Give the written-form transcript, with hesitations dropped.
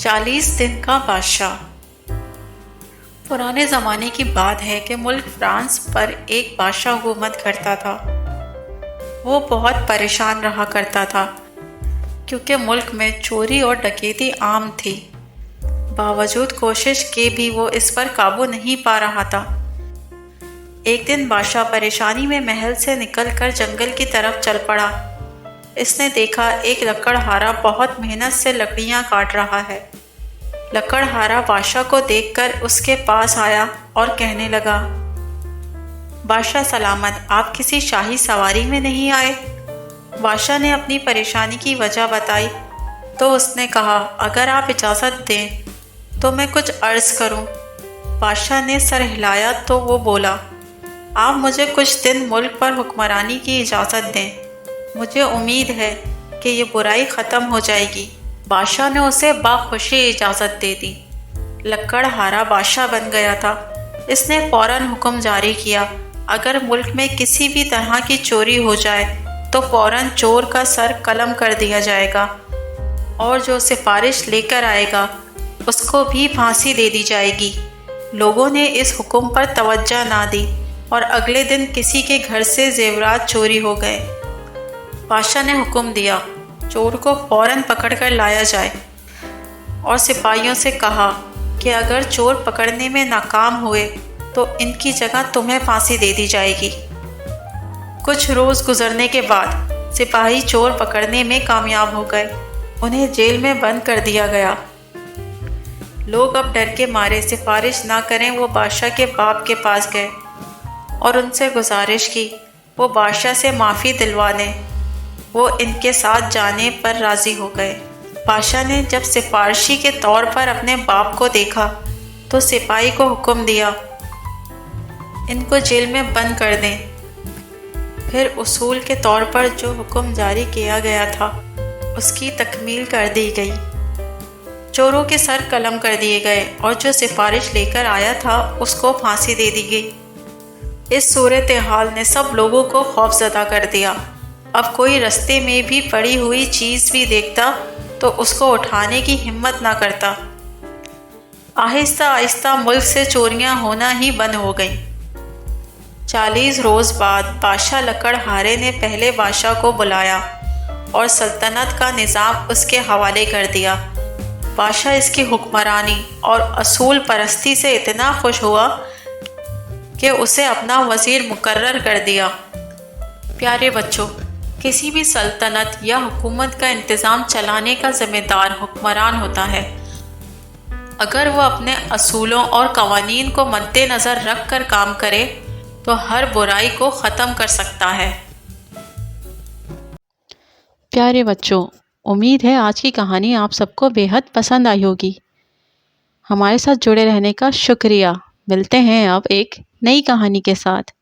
40 دن کا بادشاہ۔ پرانے زمانے کی بات ہے کہ ملک فرانس پر ایک بادشاہ حکومت کرتا تھا۔ وہ بہت پریشان رہا کرتا تھا کیونکہ ملک میں چوری اور ڈکیتی عام تھی۔ باوجود کوشش کے بھی وہ اس پر قابو نہیں پا رہا تھا۔ ایک دن بادشاہ پریشانی میں محل سے نکل کر جنگل کی طرف چل پڑا۔ اس نے دیکھا ایک لکڑہارا بہت محنت سے لکڑیاں کاٹ رہا ہے۔ لکڑہارا بادشاہ کو دیکھ کر اس کے پاس آیا اور کہنے لگا، بادشاہ سلامت، آپ کسی شاہی سواری میں نہیں آئے؟ بادشاہ نے اپنی پریشانی کی وجہ بتائی تو اس نے کہا، اگر آپ اجازت دیں تو میں کچھ عرض کروں۔ بادشاہ نے سر ہلایا تو وہ بولا، آپ مجھے کچھ دن ملک پر حکمرانی کی اجازت دیں، مجھے امید ہے کہ یہ برائی ختم ہو جائے گی۔ بادشاہ نے اسے بخوشی اجازت دے دی۔ لکڑہارا بادشاہ بن گیا تھا۔ اس نے فوراً حکم جاری کیا، اگر ملک میں کسی بھی طرح کی چوری ہو جائے تو فوراً چور کا سر قلم کر دیا جائے گا، اور جو سفارش لے کر آئے گا اس کو بھی پھانسی دے دی جائے گی۔ لوگوں نے اس حکم پر توجہ نہ دی اور اگلے دن کسی کے گھر سے زیورات چوری ہو گئے۔ بادشاہ نے حکم دیا، چور کو فوراً پکڑ کر لایا جائے، اور سپاہیوں سے کہا کہ اگر چور پکڑنے میں ناکام ہوئے تو ان کی جگہ تمہیں پھانسی دے دی جائے گی۔ کچھ روز گزرنے کے بعد سپاہی چور پکڑنے میں کامیاب ہو گئے۔ انہیں جیل میں بند کر دیا گیا۔ لوگ اب ڈر کے مارے سفارش نہ کریں وہ بادشاہ کے باپ کے پاس گئے اور ان سے گزارش کی وہ بادشاہ سے معافی دلوا دیں۔ وہ ان کے ساتھ جانے پر راضی ہو گئے۔ بادشاہ نے جب سفارشی کے طور پر اپنے باپ کو دیکھا تو سپاہی کو حکم دیا، ان کو جیل میں بند کر دیں۔ پھر اصول کے طور پر جو حکم جاری کیا گیا تھا اس کی تکمیل کر دی گئی۔ چوروں کے سر قلم کر دیے گئے اور جو سفارش لے کر آیا تھا اس کو پھانسی دے دی گئی۔ اس صورتحال نے سب لوگوں کو خوفزدہ کر دیا۔ اب کوئی رستے میں بھی پڑی ہوئی چیز بھی دیکھتا تو اس کو اٹھانے کی ہمت نہ کرتا۔ آہستہ آہستہ ملک سے چوریاں ہونا ہی بند ہو گئیں۔ 40 روز بعد بادشاہ لکڑہارے نے پہلے بادشاہ کو بلایا اور سلطنت کا نظام اس کے حوالے کر دیا۔ بادشاہ اس کی حکمرانی اور اصول پرستی سے اتنا خوش ہوا کہ اسے اپنا وزیر مقرر کر دیا۔ پیارے بچوں، کسی بھی سلطنت یا حکومت کا انتظام چلانے کا ذمہ دار حکمران ہوتا ہے۔ اگر وہ اپنے اصولوں اور قوانین کو مد نظر رکھ کر کام کرے تو ہر برائی کو ختم کر سکتا ہے۔ پیارے بچوں، امید ہے آج کی کہانی آپ سب کو بے حد پسند آئی ہوگی۔ ہمارے ساتھ جڑے رہنے کا شکریہ۔ ملتے ہیں اب ایک نئی کہانی کے ساتھ۔